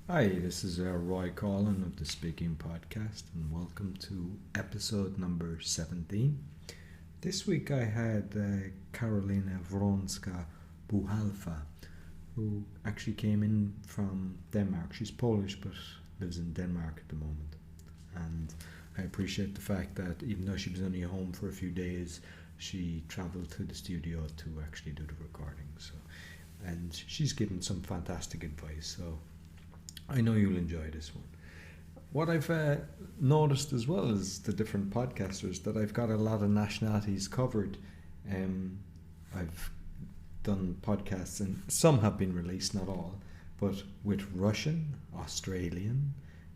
Hi, this is Roy Collin of the Speaking Podcast, and welcome to episode number 17. This week I had Karolina Wronska Boukhalfa, who actually came in from Denmark. She's Polish but lives in Denmark at the moment. And I appreciate the fact that even though she was only home for a few days, she travelled to the studio to actually do the recording. And she's given some fantastic advice, so I know you'll enjoy this one. What I've noticed as well is the different podcasters that I've got a lot of nationalities covered. I've done podcasts and some have been released, not all, but with Russian, Australian,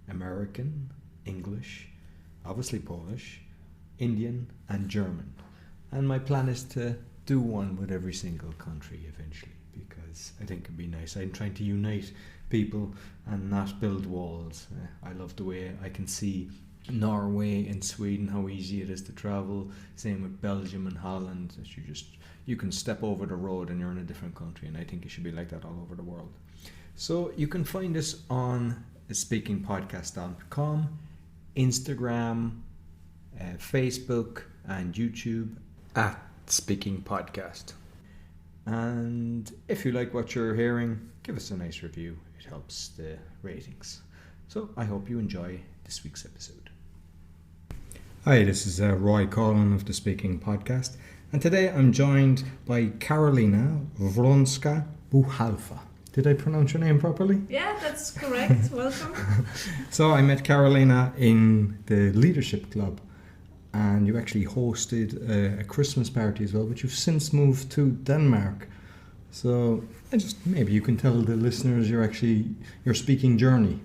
American, English, obviously Polish, Indian and German. And my plan is to do one with every single country eventually, because I think it'd be nice. I'm trying to unite people and not build walls. I love the way I can see Norway and Sweden, how easy it is to travel. Same with Belgium and Holland. You can step over the road and you're in a different country, and I think it should be like that all over the world. So you can find us on speakingpodcast.com, Instagram, Facebook and YouTube at Speaking Podcast. And if you like what you're hearing, give us a nice review. It helps the ratings. So I hope you enjoy this week's episode. Hi, this is Roy Collin of the Speaking Podcast, and today I'm joined by Karolina Wronska Boukhalfa. Did I pronounce your name properly? Yeah, that's correct. Welcome. So I met Karolina in the Leadership Club, and you actually hosted a Christmas party as well, but you've since moved to Denmark. So maybe you can tell the listeners your speaking journey.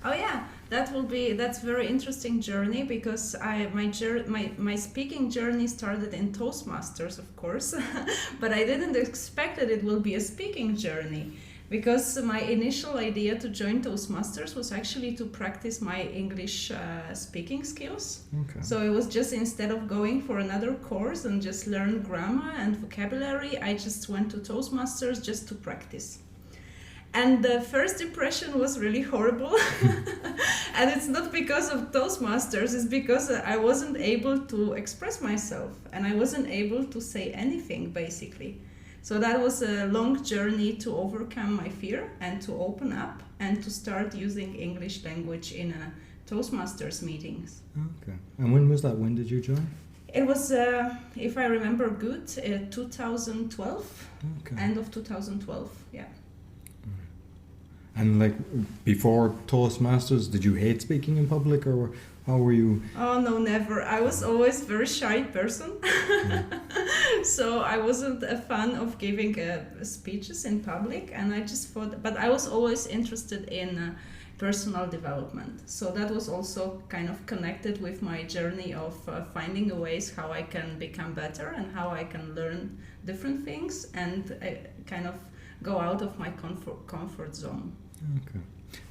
Oh yeah, that's very interesting journey, because my speaking journey started in Toastmasters, of course, but I didn't expect that it will be a speaking journey. Because my initial idea to join Toastmasters was actually to practice my English speaking skills. Okay. So it was just, instead of going for another course and just learn grammar and vocabulary, I just went to Toastmasters just to practice. And the first impression was really horrible. And it's not because of Toastmasters, it's because I wasn't able to express myself and I wasn't able to say anything, basically. So that was a long journey to overcome my fear and to open up and to start using English language in Toastmasters meetings. Okay. And when was that? When did you join? It was, if I remember good, 2012. Okay. End of 2012, yeah. And before Toastmasters, did you hate speaking in public, or how were you? Oh no, never. I was always a very shy person. So I wasn't a fan of giving speeches in public, and I just thought, but I was always interested in personal development. So that was also kind of connected with my journey of finding ways how I can become better and how I can learn different things and kind of go out of my comfort zone. Okay.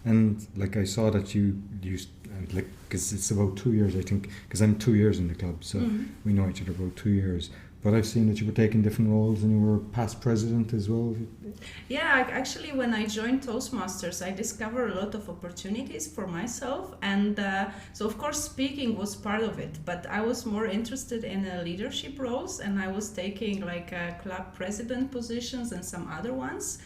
And I saw that you used, because it's about 2 years, I think, because I'm 2 years in the club, so we know each other about 2 years. But I've seen that you were taking different roles and you were past president as well. Yeah, actually when I joined Toastmasters, I discovered a lot of opportunities for myself. And so of course speaking was part of it, but I was more interested in leadership roles, and I was taking club president positions and some other ones.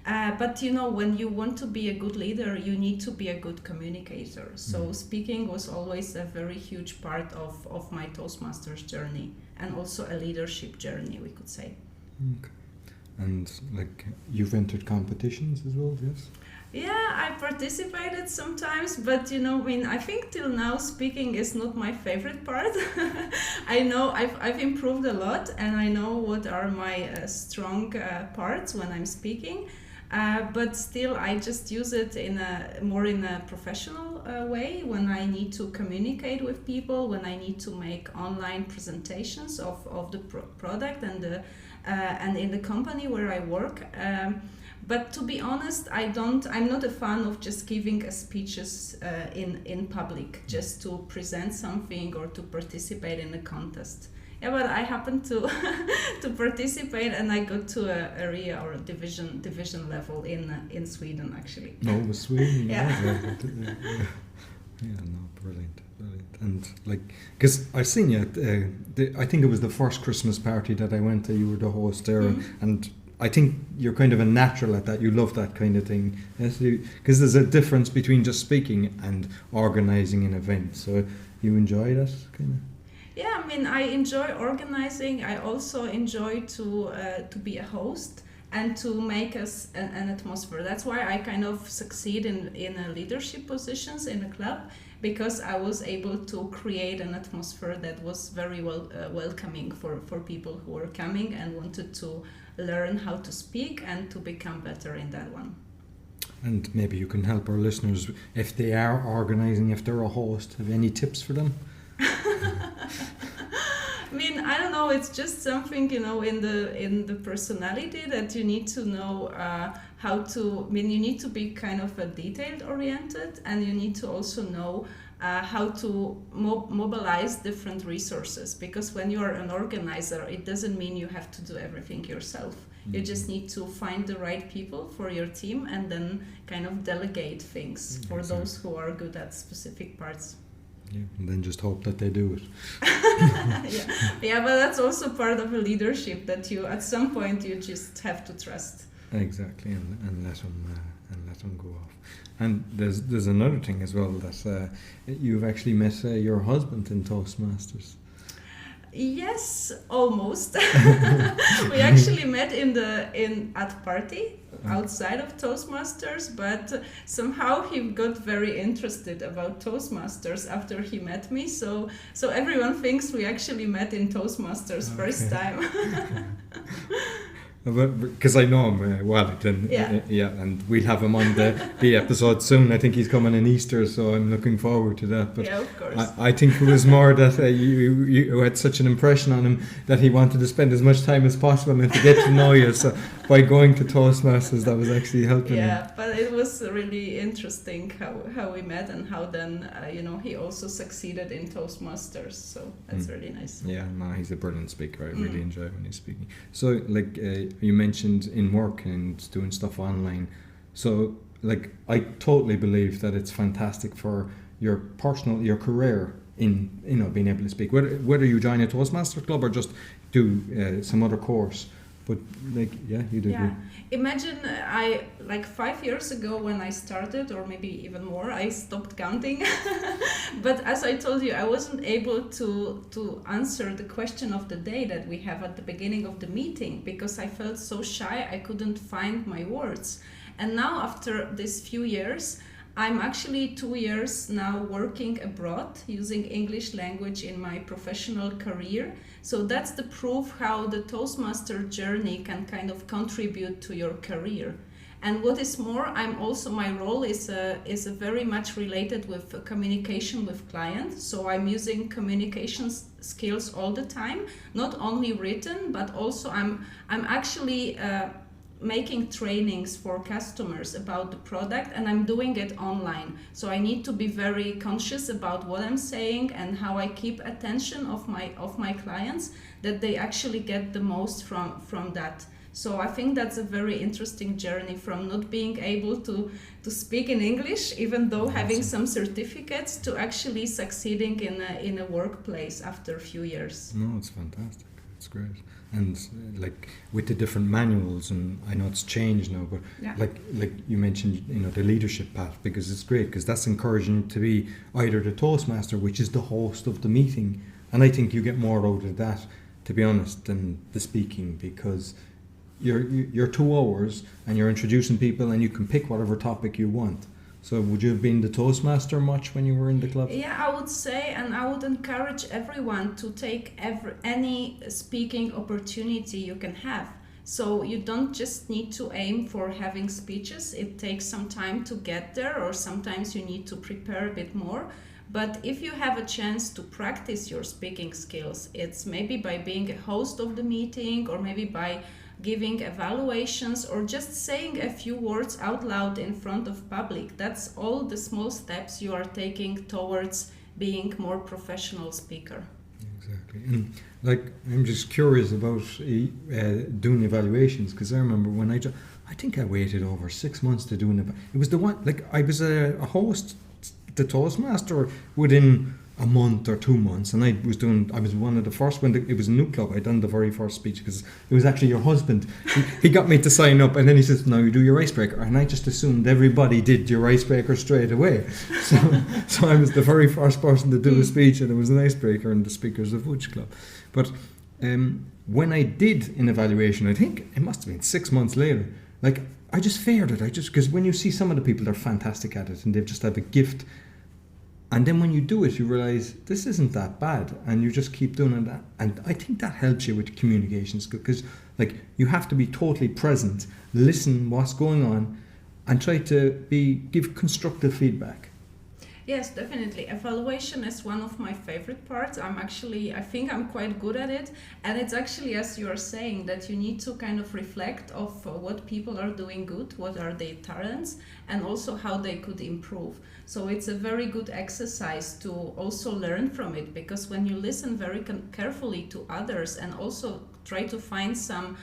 But when you want to be a good leader, you need to be a good communicator. So speaking was always a very huge part of my Toastmasters journey, and also a leadership journey, we could say. Okay. And you've entered competitions as well, yes? Yeah, I participated sometimes, but I think till now speaking is not my favorite part. I know I've improved a lot, and I know what are my strong parts when I'm speaking. But still, I just use it more in a professional way, when I need to communicate with people, when I need to make online presentations of the product and in the company where I work. But to be honest, I'm not a fan of just giving speeches in public just to present something or to participate in a contest. Yeah, but I happened to to participate, and I got to a area or a division level in Sweden actually. No, it was Sweden. Yeah. Yeah, no, brilliant. And like, because I've seen you at, I think it was the first Christmas party that I went to, you were the host there, and I think you're kind of a natural at that. You love that kind of thing. Because there's a difference between just speaking and organising an event. So you enjoy that kind of? Yeah, I mean, I enjoy organizing. I also enjoy to be a host and to make us an atmosphere. That's why I kind of succeed in leadership positions in a club, because I was able to create an atmosphere that was very welcoming for people who were coming and wanted to learn how to speak and to become better in that one. And maybe you can help our listeners if they are organizing, if they're a host. Have any tips for them? I mean, I don't know. It's just something, in the personality that you need to know how to. I mean, you need to be kind of a detailed oriented, and you need to also know how to mobilize different resources. Because when you are an organizer, it doesn't mean you have to do everything yourself. You just need to find the right people for your team, and then kind of delegate things for those who are good at specific parts. Yeah, and then just hope that they do it. Yeah, but that's also part of a leadership, that you at some point you just have to trust. Exactly, and let them go off. And there's another thing as well, that you've actually met your husband in Toastmasters. Yes, almost. We actually met at party outside of Toastmasters, but somehow he got very interested about Toastmasters after he met me. So everyone thinks we actually met in Toastmasters first time. Because I know him well, then and we'll have him on the episode soon. I think he's coming in Easter, so I'm looking forward to that. But yeah, of course. I think it was more that you had such an impression on him that he wanted to spend as much time as possible and to get to know you. So by going to Toastmasters, that was actually helping him. Yeah, but it was really interesting how we met, and how then he also succeeded in Toastmasters. So that's really nice. Yeah, no, he's a brilliant speaker. I really enjoy when he's speaking. So like you mentioned in work and doing stuff online. So like I totally believe that it's fantastic for your career in being able to speak. Whether you join a Toastmaster club or just do some other course. But like, yeah, you do. Yeah. Imagine 5 years ago when I started, or maybe even more, I stopped counting. But as I told you, I wasn't able to answer the question of the day that we have at the beginning of the meeting, because I felt so shy, I couldn't find my words. And now after these few years, I'm actually 2 years now working abroad using English language in my professional career. So that's the proof how the Toastmaster journey can kind of contribute to your career. And what is more, my role is very much related with communication with clients. So I'm using communication skills all the time, not only written, but also I'm actually making trainings for customers about the product, and I'm doing it online. So I need to be very conscious about what I'm saying and how I keep attention of my clients, that they actually get the most from that. So I think that's a very interesting journey, from not being able to speak in English, even though having some certificates, to actually succeeding in a workplace after a few years. No, it's fantastic. It's great. And like with the different manuals, and I know it's changed now, but like you mentioned, the leadership path, because it's great, because that's encouraging you to be either the Toastmaster, which is the host of the meeting, and I think you get more out of that, to be honest, than the speaking, because you're 2 hours and you're introducing people, and you can pick whatever topic you want. So would you have been the Toastmaster much when you were in the club? Yeah, I would say, and I would encourage everyone to take any speaking opportunity you can have. So you don't just need to aim for having speeches. It takes some time to get there, or sometimes you need to prepare a bit more. But if you have a chance to practice your speaking skills, it's maybe by being a host of the meeting, or maybe by giving evaluations, or just saying a few words out loud in front of public. That's all the small steps you are taking towards being more professional speaker. Exactly. And like, I'm just curious about doing evaluations, because I remember when I think I waited over 6 months to do it was the one, like, I was a host, the Toastmaster, within a month or 2 months, and I was one of the first, when it was a new club, I'd done the very first speech, because it was actually your husband. He got me to sign up, and then he says, "Now you do your icebreaker," and I just assumed everybody did your icebreaker straight away. So I was the very first person to do a speech, and it was an icebreaker in the Speakers of Which Club. But when I did an evaluation, I think it must have been 6 months later, like, I just feared it. Because when you see some of the people, they're fantastic at it, and they just have a gift. And then when you do it, you realize this isn't that bad, and you just keep doing it. And I think that helps you with communications, because, like, you have to be totally present, listen what's going on, and try to give constructive feedback. Yes, definitely. Evaluation is one of my favorite parts. I think I'm quite good at it. And it's actually, as you are saying, that you need to kind of reflect of what people are doing good, what are their talents, and also how they could improve. So it's a very good exercise to also learn from it, because when you listen very carefully to others and also try to find some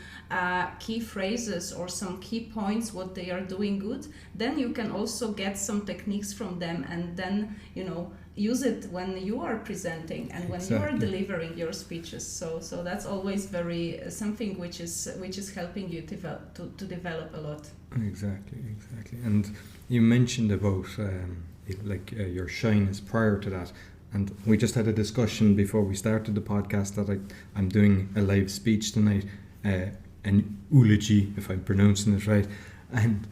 key phrases or some key points what they are doing good, then you can also get some techniques from them, and then use it when you are presenting and when you are delivering your speeches. So that's always very something which is helping you to develop a lot. Exactly. And you mentioned about your shyness prior to that. And we just had a discussion before we started the podcast that I'm doing a live speech tonight, an eulogy, if I'm pronouncing it right. And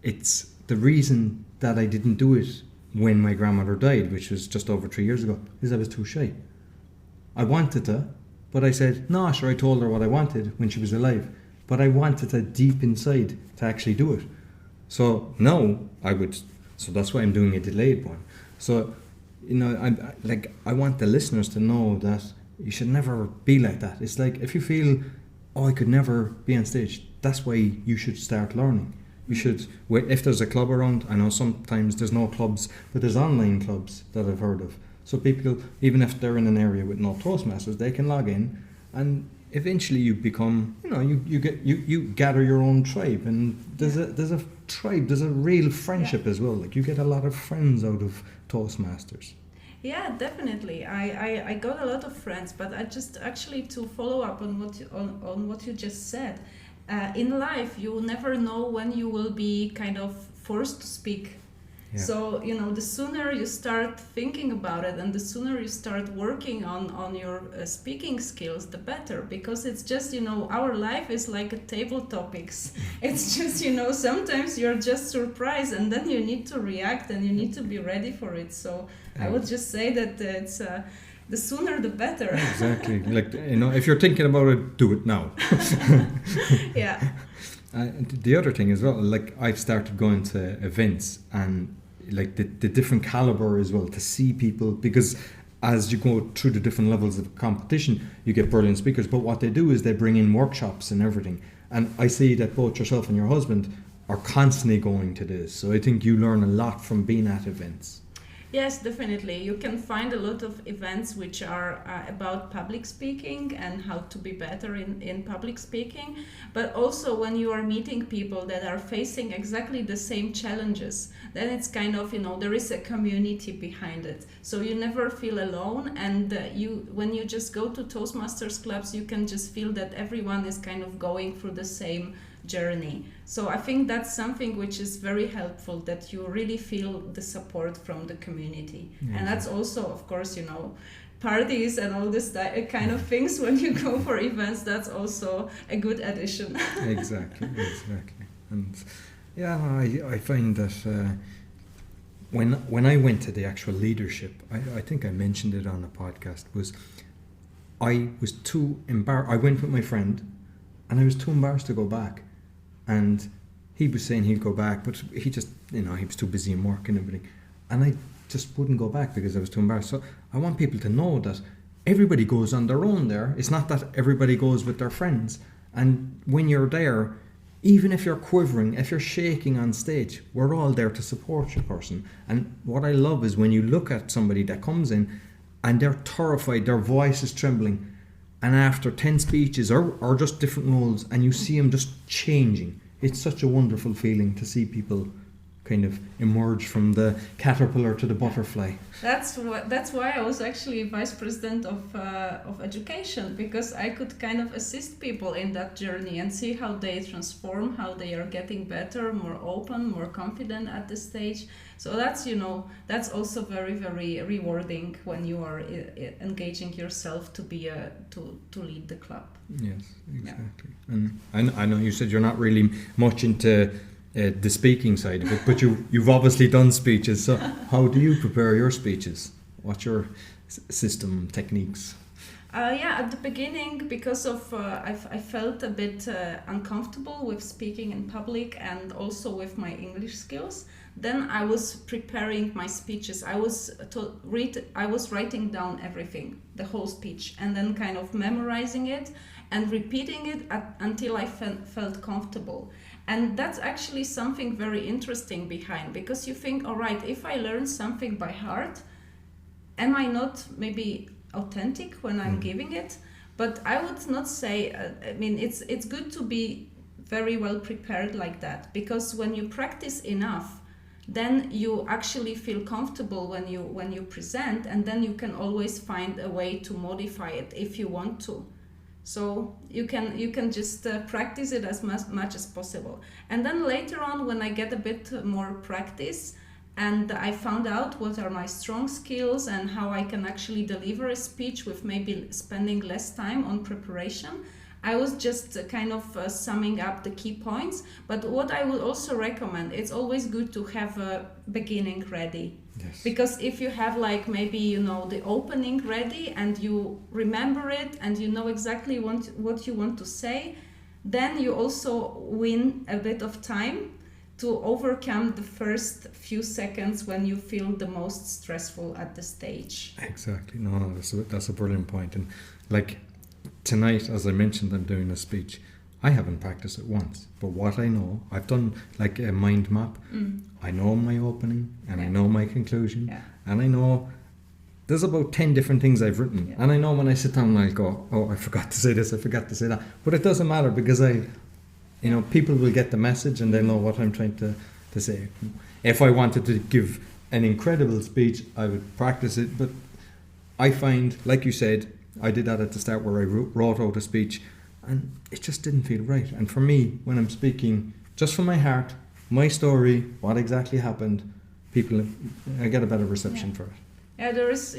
it's the reason that I didn't do it when my grandmother died, which was just over 3 years ago, is I was too shy. I wanted to, but I said, no, sure, I told her what I wanted when she was alive. But I wanted to deep inside to actually do it. So now so that's why I'm doing a delayed one. So, I want the listeners to know that you should never be like that. It's like, if you feel, I could never be on stage, that's why you should start learning. You should, if there's a club around, I know sometimes there's no clubs, but there's online clubs that I've heard of. So people, even if they're in an area with no Toastmasters, they can log in, and eventually you become, you gather your own tribe, and there's a tribe, there's a real friendship as well. Like, you get a lot of friends out of Toastmasters. Yeah, definitely. I got a lot of friends, but I just actually, to follow up on what you just said, in life you never know when you will be kind of forced to speak. Yeah. So the sooner you start thinking about it, and the sooner you start working on your speaking skills, the better, because it's just our life is like a table topics. It's just sometimes you're just surprised, and then you need to react, and you need to be ready for it. So I would just say that it's the sooner the better. Exactly. Like, if you're thinking about it, do it now. Yeah. The other thing as well, like, I've started going to events, and like the different caliber as well, to see people, because as you go through the different levels of competition, you get brilliant speakers, but what they do is they bring in workshops and everything. And I see that both yourself and your husband are constantly going to this. So I think you learn a lot from being at events. Yes, definitely. You can find a lot of events which are about public speaking and how to be better in public speaking. But also when you are meeting people that are facing exactly the same challenges, then it's kind of, there is a community behind it. So you never feel alone. And when you just go to Toastmasters clubs, you can just feel that everyone is kind of going through the same journey. So I think that's something which is very helpful, that you really feel the support from the community. Mm-hmm. And that's also, of course, parties and all this kind of things when you go for events, that's also a good addition. Exactly. And yeah, I find that when I went to the actual leadership, I think I mentioned it on the podcast, I was too embarrassed. I went with my friend, and I was too embarrassed to go back. And he was saying he'd go back, but he just, he was too busy in work and everything. And I just wouldn't go back because I was too embarrassed. So I want people to know that everybody goes on their own there. It's not that everybody goes with their friends. And when you're there, even if you're quivering, if you're shaking on stage, we're all there to support your person. And what I love is when you look at somebody that comes in and they're terrified, their voice is trembling, and after 10 speeches or just different roles, and you see them just changing. It's such a wonderful feeling to see people kind of emerge from the caterpillar to the butterfly. That's why I was actually vice president of education, because I could kind of assist people in that journey and see how they transform, how they are getting better, more open, more confident at the stage. So that's also very, very rewarding when you are engaging yourself to be to lead the club. Yes, exactly. Yeah. And I know you said you're not really much into the speaking side of it, but you've obviously done speeches. So how do you prepare your speeches? What's your system, techniques? At the beginning, because of I felt a bit uncomfortable with speaking in public and also with my English skills. Then I was preparing my speeches. I was writing down everything, the whole speech, and then kind of memorizing it and repeating it until I felt comfortable. And that's actually something very interesting behind, because you think, all right, if I learn something by heart, am I not maybe authentic when I'm giving it? But I would not say, it's good to be very well prepared like that, because when you practice enough, then you actually feel comfortable when you present, and then you can always find a way to modify it if you want to. So you can just practice it as much as possible. And then later on, when I get a bit more practice and I found out what are my strong skills and how I can actually deliver a speech with maybe spending less time on preparation, I was just kind of summing up the key points. But what I would also recommend, it's always good to have a beginning ready. Yes. Because if you have like maybe the opening ready and you remember it and you know exactly what you want to say, then you also win a bit of time to overcome the first few seconds when you feel the most stressful at the stage. Exactly. No, that's a brilliant point. And like tonight, as I mentioned, I'm doing a speech. I haven't practiced it once, but what I know, I've done like a mind map. I know my opening and I know my conclusion, and I know there's about 10 different things I've written, and I know when I sit down I'll go, oh, I forgot to say this, I forgot to say that, but it doesn't matter, because people will get the message and they'll know what I'm trying to say. If I wanted to give an incredible speech, I would practice it, but I find, like you said, I did that at the start where I wrote out a speech and it just didn't feel right. And for me, when I'm speaking just from my heart, my story, what exactly happened, I get a better reception for it. Yeah, there is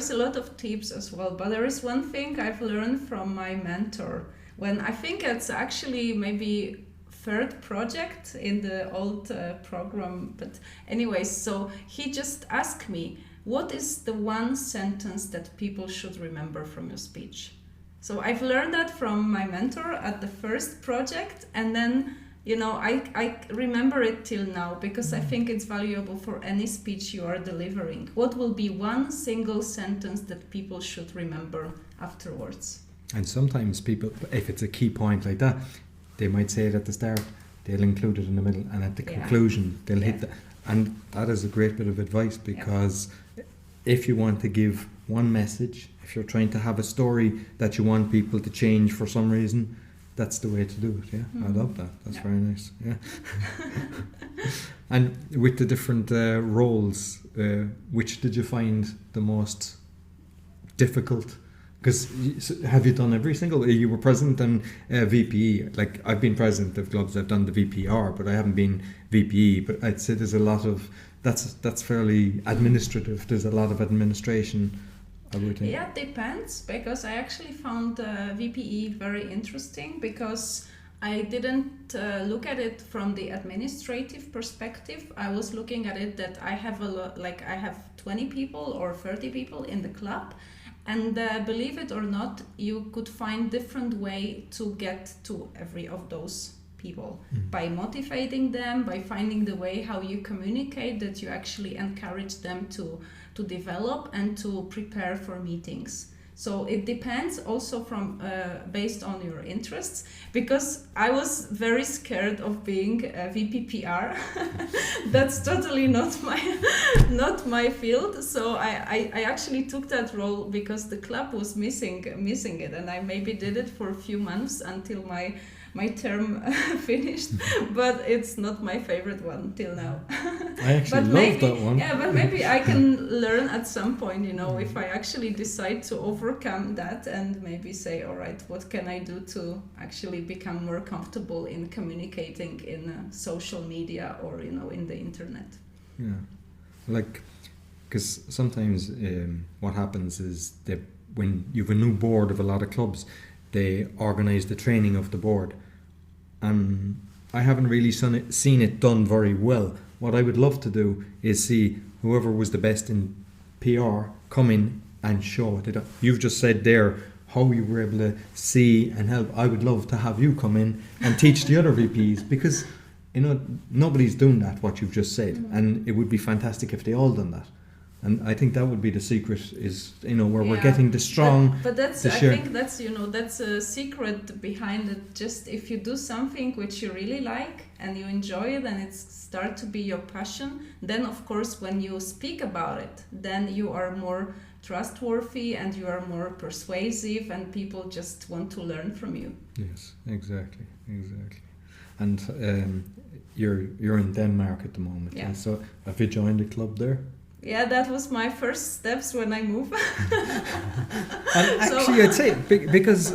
a lot of tips as well, but there is one thing I've learned from my mentor, when I think it's actually maybe third project in the old program, but anyways, so he just asked me, what is the one sentence that people should remember from your speech? So I've learned that from my mentor at the first project, and then I remember it till now, because I think it's valuable for any speech you are delivering. What will be one single sentence that people should remember afterwards? And sometimes people, if it's a key point like that, they might say it at the start, they'll include it in the middle, and at the conclusion they'll hit that. And that is a great bit of advice, because if you want to give one message, if you're trying to have a story that you want people to change for some reason, that's the way to do it. I love that. That's very nice. And with the different roles, which did you find the most difficult? Because have you done every single? You were president and VPE. Like, I've been president of clubs, I've done the VPR, but I haven't been VPE. But I'd say there's a lot of that's fairly administrative. There's a lot of administration, I would think. Yeah, it depends, because I actually found VPE very interesting, because I didn't look at it from the administrative perspective. I was looking at it that I have I have 20 people or 30 people in the club, and believe it or not, you could find different way to get to every of those people by motivating them, by finding the way how you communicate, that you actually encourage them to develop and to prepare for meetings. So it depends also from based on your interests, because I was very scared of being a VPPR. That's totally not my field. So I actually took that role because the club was missing it, and I maybe did it for a few months until my term finished, but it's not my favorite one till now. I actually love that one. Yeah, but maybe I can learn at some point, if I actually decide to overcome that and maybe say, all right, what can I do to actually become more comfortable in communicating in social media or, in the internet. Yeah, because sometimes what happens is that when you have a new board of a lot of clubs, they organise the training of the board. And I haven't really seen it done very well. What I would love to do is see whoever was the best in PR come in and show it. You've just said there how you were able to see and help. I would love to have you come in and teach the other VPs, because nobody's doing that, what you've just said. And it would be fantastic if they all done that. And I think that would be the secret, is where we're getting the strong. But that's, I think that's that's a secret behind it. Just if you do something which you really like and you enjoy it, and it start to be your passion, then of course when you speak about it, then you are more trustworthy and you are more persuasive, and people just want to learn from you. Yes, exactly. And you're in Denmark at the moment. Yeah. So have you joined a club there? Yeah, that was my first steps when I moved. And actually, I'd say because,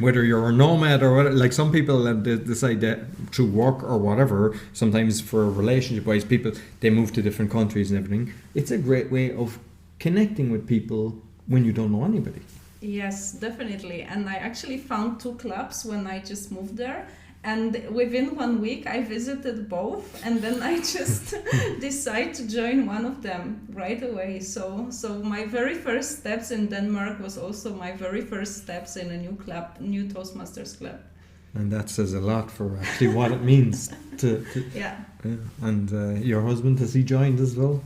whether you're a nomad or whatever, some people decide that through work or whatever. Sometimes for relationship-wise, people they move to different countries and everything. It's a great way of connecting with people when you don't know anybody. Yes, definitely. And I actually found 2 clubs when I just moved there. And within 1 week, I visited both, and then I just decided to join one of them right away. So my very first steps in Denmark was also my very first steps in a new Toastmasters club. And that says a lot for actually what it means to yeah. And your husband, has he joined as well?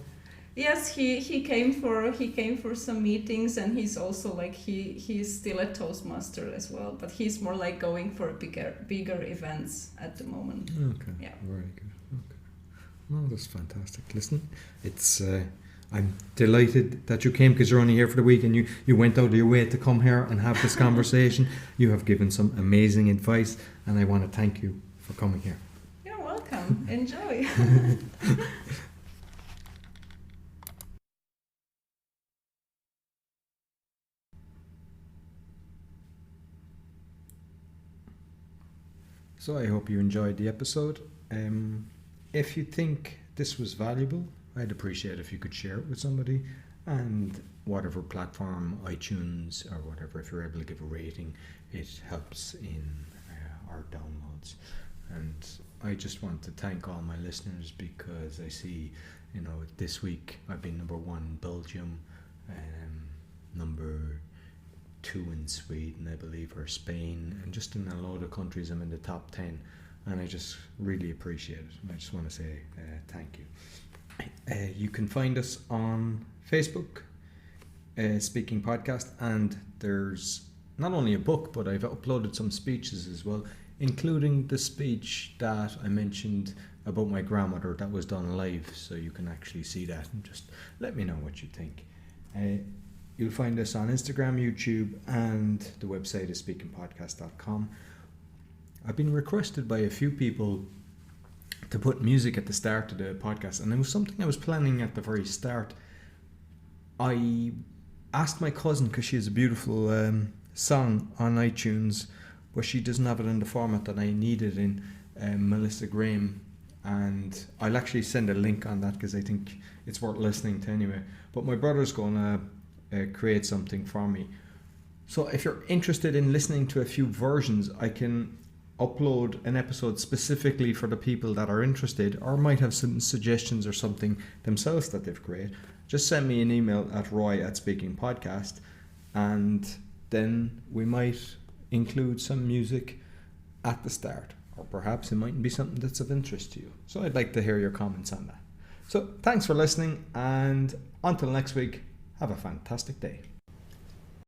Yes, he came for some meetings, and he's also he's still a Toastmaster as well, but he's more going for bigger events at the moment. Okay. Yeah. Very good. Okay. Well, that's fantastic. Listen, it's I'm delighted that you came, because you're only here for the week, and you went out of your way to come here and have this conversation. You have given some amazing advice, and I want to thank you for coming here. You're welcome. Enjoy. So I hope you enjoyed the episode. If you think this was valuable, I'd appreciate if you could share it with somebody, and whatever platform, iTunes or whatever, if you're able to give a rating, it helps in our downloads. And I just want to thank all my listeners, because I see, this week I've been number 1 in Belgium, number 2 in Sweden, I believe, or Spain, and just in a load of countries I'm in the top 10, and I just really appreciate it. I just want to say thank you. You can find us on Facebook, Speaking Podcast, and there's not only a book, but I've uploaded some speeches as well, including the speech that I mentioned about my grandmother that was done live, so you can actually see that and just let me know what you think. You'll find us on Instagram, YouTube, and the website is speakingpodcast.com. I've been requested by a few people to put music at the start of the podcast, and it was something I was planning at the very start. I asked my cousin, because she has a beautiful song on iTunes, but she doesn't have it in the format that I needed in, Melissa Graham, and I'll actually send a link on that because I think it's worth listening to anyway. But my brother's going to create something for me. So if you're interested in listening to a few versions, I can upload an episode specifically for the people that are interested, or might have some suggestions or something themselves that they've created. Just send me an email at roy@speakingpodcast, and then we might include some music at the start, or perhaps it mightn't be something that's of interest to you. So I'd like to hear your comments on that. So thanks for listening, and until next week, have a fantastic day.